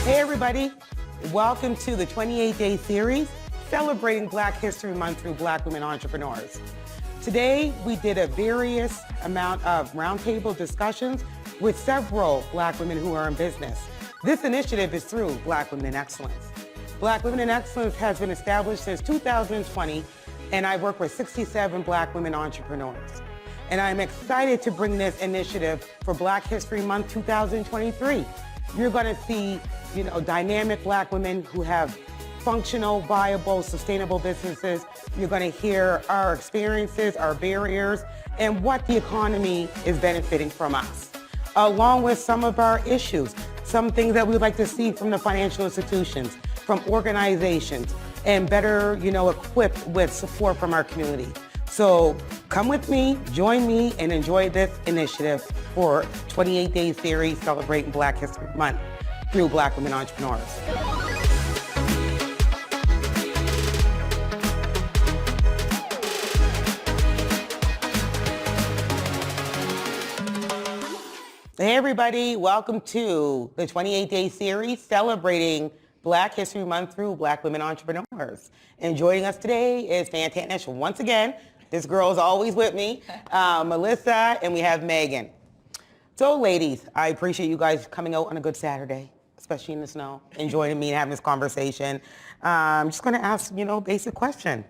Hey everybody, welcome to the 28-day series celebrating Black History Month through Black women entrepreneurs. Today we did a various amount of roundtable discussions with several Black women who are in business. This initiative is through Black Women in Excellence. Black Women in Excellence has been established since 2020, and I work with 67 Black women entrepreneurs. And I'm excited to bring this initiative for Black History Month 2023. You're going to see, dynamic Black women who have functional, viable, sustainable businesses. You're going to hear our experiences, our barriers, and what the economy is benefiting from us, along with some of our issues, some things that we'd like to see from the financial institutions, from organizations, and better, equipped with support from our community. So come with me, join me, and enjoy this initiative for 28-day series celebrating Black History Month through Black women entrepreneurs. Hey everybody, welcome to the 28-day series celebrating Black History Month through Black women entrepreneurs. And joining us today is Fantanesh once again. This girl is always with me, Melissa, and we have Meghan. So ladies, I appreciate you guys coming out on a good Saturday, especially in the snow, and joining me and having this conversation. I'm just gonna ask, basic question.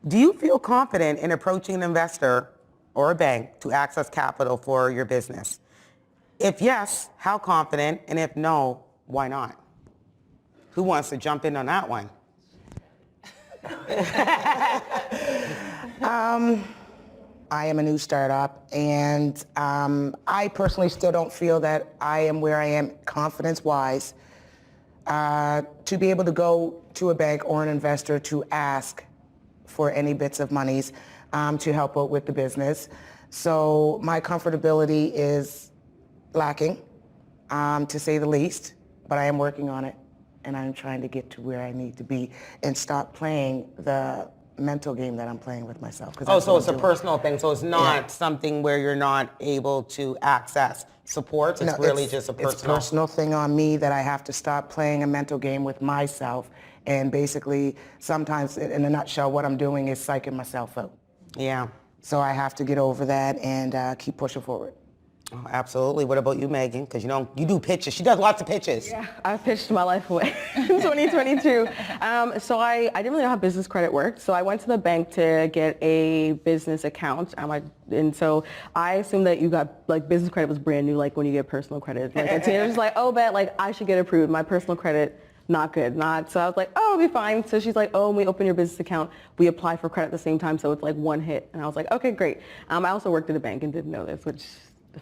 Do you feel confident in approaching an investor or a bank to access capital for your business? If yes, how confident? And if no, why not? Who wants to jump in on that one? I am a new startup, and I personally still don't feel that I am where I am confidence-wise to be able to go to a bank or an investor to ask for any bits of monies to help out with the business. So my comfortability is lacking, to say the least, but I am working on it, and I'm trying to get to where I need to be and stop playing the mental game that I'm playing with myself. Oh, so it's a personal thing. So it's not something where you're not able to access support. It's really just a personal. It's a personal thing on me that I have to stop playing a mental game with myself. And basically, sometimes, in a nutshell, what I'm doing is psyching myself out. Yeah. So I have to get over that and keep pushing forward. Oh, absolutely. What about you, Meghan? Because you do pitches. She does lots of pitches. Yeah, I've pitched my life away in 2022. So I didn't really know how business credit worked. So I went to the bank to get a business account. And so I assumed that you got, business credit was brand new, like when you get personal credit. It was like, oh, bet, I should get approved. My personal credit, not good. So I was like, oh, it'll be fine. So she's like, oh, when we open your business account, we apply for credit at the same time. So it's like one hit. And I was like, okay, great. I also worked at a bank and didn't know this, which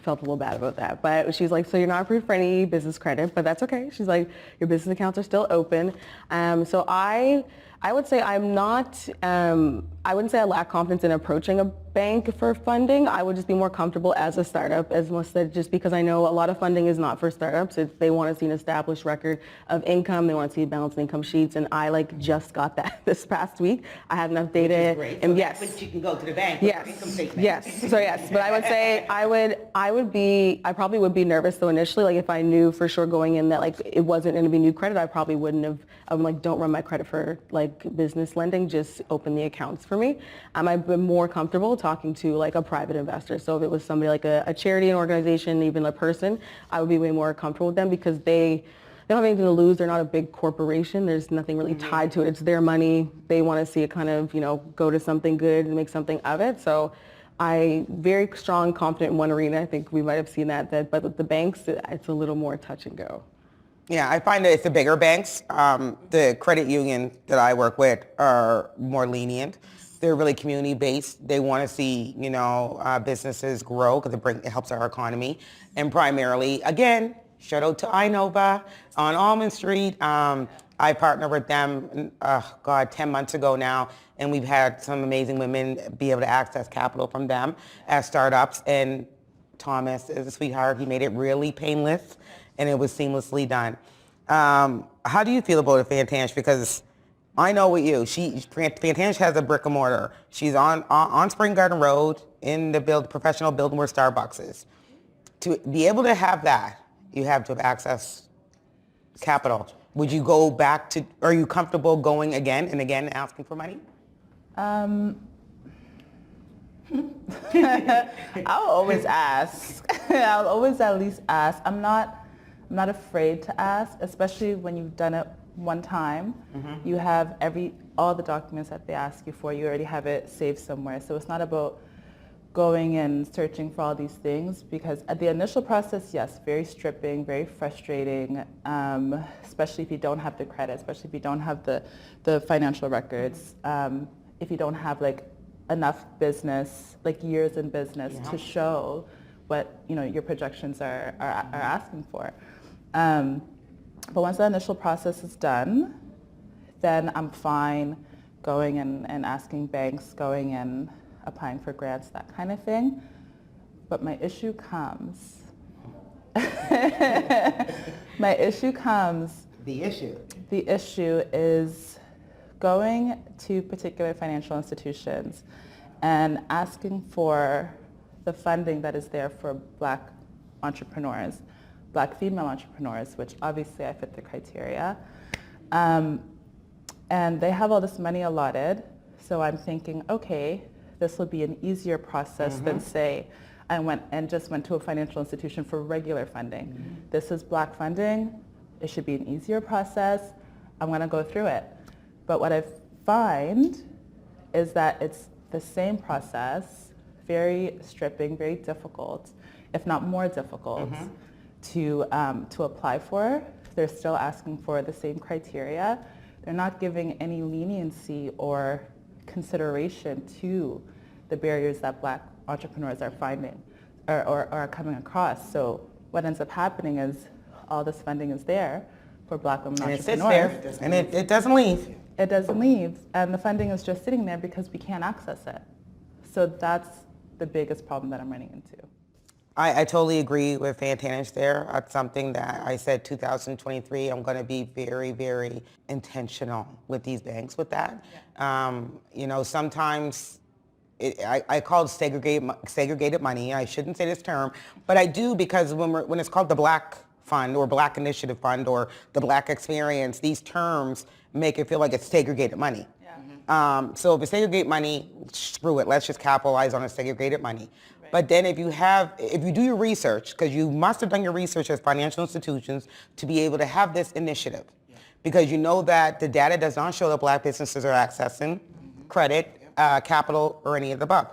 felt a little bad about that. But she's like, so you're not approved for any business credit, but that's okay. She's like, your business accounts are still open. So I would say I'm not, I wouldn't say I lack confidence in approaching a bank for funding. I would just be more comfortable as a startup, as Melissa said, just because I know a lot of funding is not for startups. They want to see an established record of income. They want to see balanced income sheets. And I just got that this past week. I had enough data. Which is great. And so yes. But you can go to the bank with your income statement. Yes. So yes, but I would say I probably would be nervous though initially. If I knew for sure going in that it wasn't going to be new credit, I probably wouldn't have. I'm don't run my credit for business lending. Just open the accounts for me. I've been more comfortable talking to a private investor. So if it was somebody like a charity, an organization, even a person, I would be way more comfortable with them because they don't have anything to lose. They're not a big corporation. There's nothing really tied to it. It's their money. They want to see it kind of, go to something good and make something of it. So I very strong, confident in one arena. I think we might have seen that but with the banks, it's a little more touch and go. Yeah, I find that it's the bigger banks. The credit union that I work with are more lenient. They're really community-based. They want to see, businesses grow because it helps our economy. And primarily, again, shout out to Inova on Almond Street. I partnered with them, 10 months ago now, and we've had some amazing women be able to access capital from them as startups. And Thomas is a sweetheart. He made it really painless, and it was seamlessly done. How do you feel about it, Fantanesh? Because I know with you, Fantanesh has a brick and mortar. She's on Spring Garden Road in the professional building where Starbucks is. To be able to have that, you have to have access capital, would you go back to, are you comfortable going again and again asking for money? I'll always ask. I'll always at least ask. I'm not afraid to ask, especially when you've done it one time. You have all the documents that they ask you for. You already have it saved somewhere. So it's not about going and searching for all these things, because at the initial process, yes, very stripping, very frustrating, especially if you don't have the credit, especially if you don't have the financial records, if you don't have like enough business, like years in business to show what your projections are asking for. But once the initial process is done, then I'm fine going and asking banks, going and applying for grants, that kind of thing. But my issue comes. The issue is going to particular financial institutions and asking for the funding that is there for Black entrepreneurs, Black female entrepreneurs, which obviously I fit the criteria. And they have all this money allotted, so I'm thinking, okay, this will be an easier process than, say, I went to a financial institution for regular funding. This is Black funding. It should be an easier process. I'm going to go through it. But what I find is that it's the same process, very stripping, very difficult, if not more difficult, to apply for. They're still asking for the same criteria. They're not giving any leniency or consideration to the barriers that Black entrepreneurs are finding or are coming across. So what ends up happening is all this funding is there for Black women entrepreneurs. It sits there, and it doesn't leave. It doesn't leave, and the funding is just sitting there because we can't access it. So that's the biggest problem that I'm running into. I totally agree with Fantanesh there. That's something that I said 2023, I'm going to be very, very intentional with these banks with that. Sometimes I call it segregated money. I shouldn't say this term, but I do, because when it's called the Black Fund or Black Initiative Fund or the Black Experience, these terms make it feel like it's segregated money. So if it's segregated money, screw it. Let's just capitalize on a segregated money. Right. But then if you do your research, because you must have done your research as financial institutions to be able to have this initiative, because you know that the data does not show that Black businesses are accessing credit, capital, or any of the above.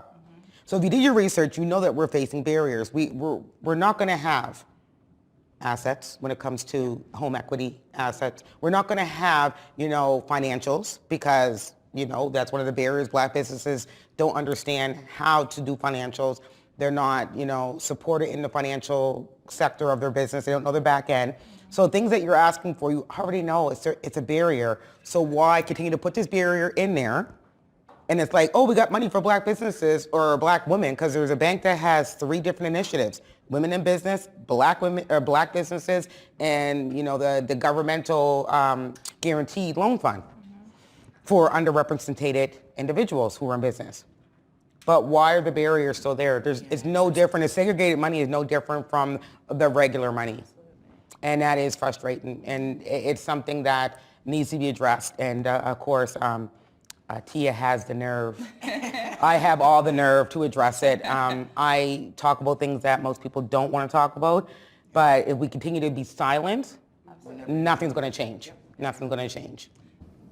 So if you did your research, you know that we're facing barriers. We're not going to have assets when it comes to home equity assets. We're not going to have, financials, because, that's one of the barriers. Black businesses don't understand how to do financials. They're not, supported in the financial sector of their business. They don't know the back end. So things that you're asking for, you already know it's a barrier. So why continue to put this barrier in there? And it's like, oh, we got money for Black businesses or Black women, because there's a bank that has 3 different initiatives: women in business, Black women or Black businesses, and the governmental guaranteed loan fund for underrepresented individuals who are in business. But why are the barriers still there? It's no different. The segregated money is no different from the regular money, and that is frustrating. And it's something that needs to be addressed. And of course, Tia has the nerve. I have all the nerve to address it. I talk about things that most people don't want to talk about, but if we continue to be silent, nothing's going to change. Nothing's going to change.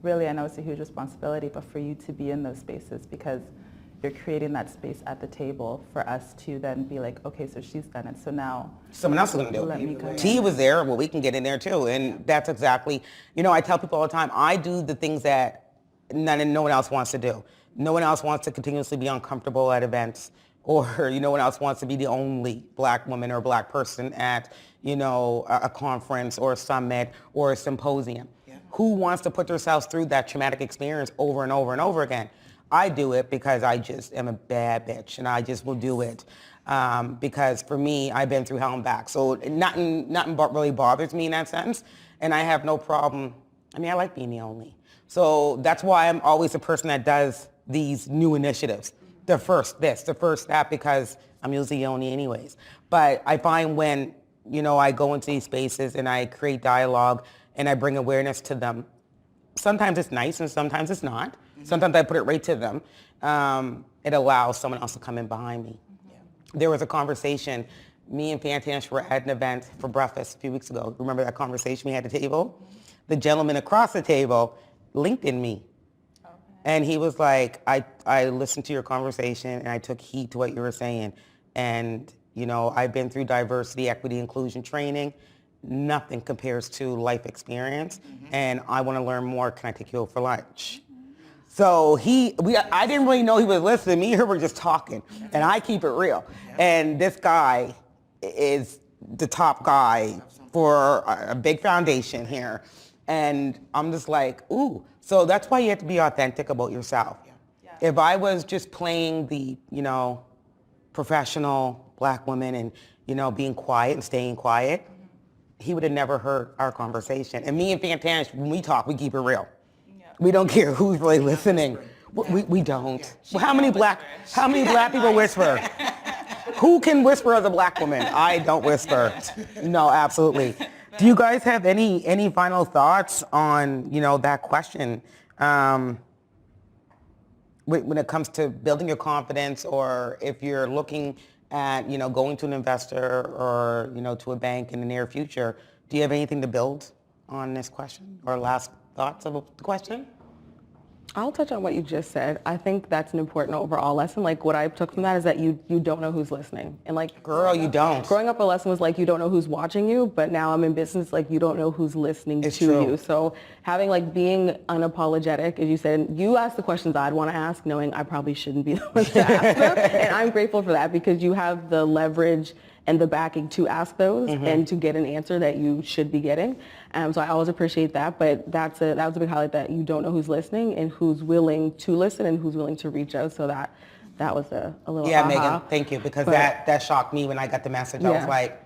Really, I know it's a huge responsibility, but for you to be in those spaces, because you're creating that space at the table for us to then be like, okay, so she's done it, so now someone else is going to do it. Tia was there, well, we can get in there too. And that's exactly, I tell people all the time, I do the things that no one else wants to do. No one else wants to continuously be uncomfortable at events, or no one else wants to be the only Black woman or Black person at a conference or a summit or a symposium. Yeah. Who wants to put themselves through that traumatic experience over and over and over again? I do it because I just am a bad bitch, and I just will do it. Because for me, I've been through hell and back. So nothing really bothers me in that sense. And I have no problem. I like being the only. So that's why I'm always the person that does these new initiatives. The first that, because I'm usually the only anyways. But I find when, I go into these spaces and I create dialogue and I bring awareness to them. Sometimes it's nice and sometimes it's not. Sometimes I put it right to them. It allows someone else to come in behind me. There was a conversation, me and Fantanesh were at an event for breakfast a few weeks ago. Remember that conversation we had at the table? The gentleman across the table LinkedIn me. And he was like, I listened to your conversation and I took heed to what you were saying. And, you know, I've been through diversity, equity, inclusion training. Nothing compares to life experience. And I want to learn more. Can I take you out for lunch? So I didn't really know he was listening. Me and her were just talking. And I keep it real. And this guy is the top guy for a big foundation here. And I'm just like, ooh. So that's why you have to be authentic about yourself. If I was just playing the, you know, professional black woman and, you know, being quiet and staying quiet, he would have never heard our conversation. And me and Fantanesh, when we talk, we keep it real. We don't care who's really listening. We don't. Well, how many black people whisper? Who can whisper as a black woman? I don't whisper. No, absolutely. Do you guys have any final thoughts on, you know, that question? When it comes to building your confidence, or if you're looking at, you know, going to an investor or, you know, to a bank in the near future, do you have anything to build on this question, or last thoughts of the question? I'll touch on what you just said. I think that's an important overall lesson. Like, what I took from that is that you don't know who's listening. And like, girl, you don't. Growing up, a lesson was like, you don't know who's watching you, but now I'm in business, like, you don't know who's listening to you. So having, like, being unapologetic, as you said, you ask the questions I'd want to ask, knowing I probably shouldn't be the one to ask them. And I'm grateful for that, because you have the leverage and the backing to ask those and to get an answer that you should be getting. So I always appreciate that, but that was a big highlight, that you don't know who's listening and who's willing to listen and who's willing to reach out. So that was a little Yeah, aha. Megan, thank you, because that shocked me when I got the message. I was like,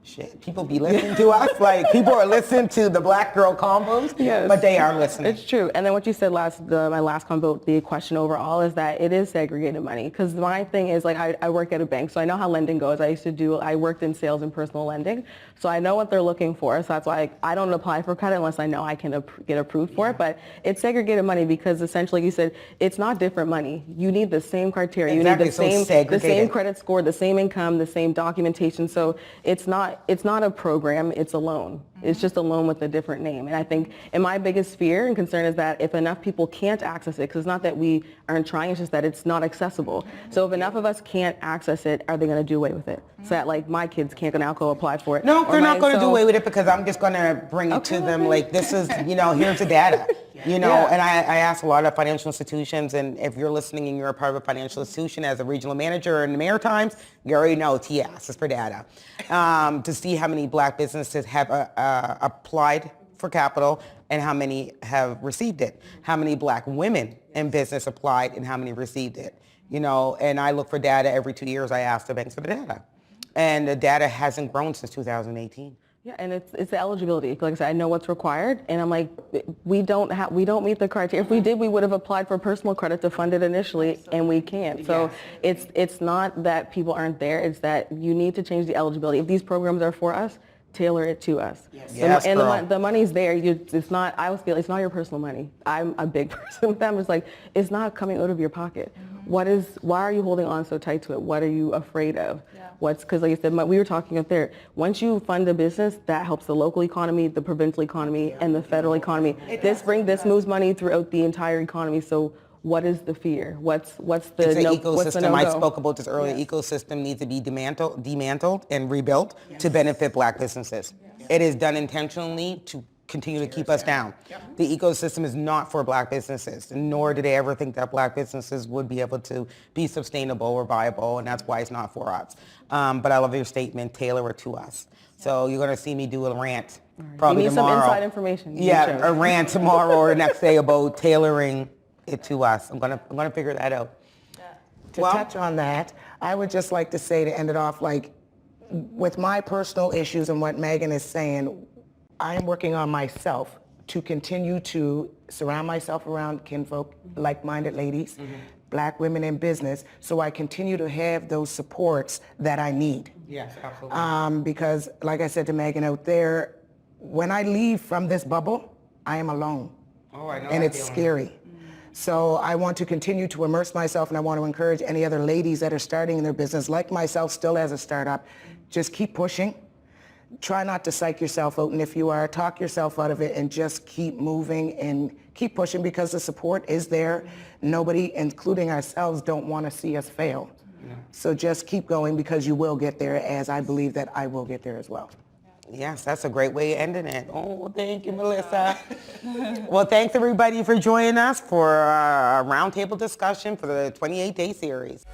shit, people be listening to us? Like, people are listening to the Black Girl Combos, but they are listening. It's true. And then what you said my last combo, the question overall, is that it is segregated money. Because my thing is, like, I work at a bank, so I know how lending goes. I worked in sales and personal lending, so I know what they're looking for. So that's why I don't apply for credit unless I know I can get approved for it. But it's segregated money because, essentially, you said, it's not different money. You need the same criteria. Exactly. You need the same credit score, the same income, the same documentation. So it's not a program, it's a loan. It's just a loan with a different name. And I think, and my biggest fear and concern is that if enough people can't access it, because it's not that we aren't trying, it's just that it's not accessible. So if enough of us can't access it, are they going to do away with it? So that, like, my kids can't now go apply for it. No, they're not going to do away with it, because I'm just going to bring it to them. Like, this is, you know, here's the data. You know, and I ask a lot of financial institutions, and if you're listening and you're a part of a financial institution as a regional manager in the Maritimes, you already know TS is for data. To see how many black businesses have applied for capital and how many have received it. How many black women in business applied and how many received it. You know, and I look for data every 2 years. I ask the banks for the data. And the data hasn't grown since 2018. Yeah, and it's the eligibility. Like I said, I know what's required, and I'm like, we don't meet the criteria. If we did, we would have applied for personal credit to fund it initially, and we can't. So it's not that people aren't there. It's that you need to change the eligibility. If these programs are for us, tailor it to us. And the money's there. It's not. I always feel it's not your personal money. I'm a big person with them. It's like, it's not coming out of your pocket. Why are you holding on so tight to it? What are you afraid of? Because, like I said, we were talking up there, once you fund a business, that helps the local economy, the provincial economy, and the federal economy. This moves money throughout the entire economy. So what is the fear? What's the ecosystem. What's the no-go? I spoke about this earlier. Ecosystem needs to be dismantled and rebuilt to benefit black businesses. It is done intentionally to continue to keep us down. The ecosystem is not for black businesses, nor did they ever think that black businesses would be able to be sustainable or viable, and that's why it's not for us. But I love your statement, tailor it to us. So you're going to see me do a rant probably you need tomorrow. Some inside information. A rant tomorrow or the next day about tailoring it to us. I'm gonna figure that out. To touch on that, I would just like to say, to end it off, like, with my personal issues and what Meghan is saying, I am working on myself to continue to surround myself around kinfolk, like-minded ladies, black women in business, so I continue to have those supports that I need. Yes, absolutely. Because, like I said to Meghan out there, when I leave from this bubble, I am alone. Oh, I know And that it's feeling. scary. So I want to continue to immerse myself, and I want to encourage any other ladies that are starting their business, like myself, still as a startup, just keep pushing. Try not to psych yourself out, and if you are, talk yourself out of it and just keep moving and keep pushing, because the support is there. Nobody, including ourselves, don't want to see us fail. So just keep going, because you will get there, as I believe that I will get there as well. Yes, that's a great way of ending it. Oh, thank you, Melissa. Well, thanks everybody for joining us for a roundtable discussion for the 28-day series.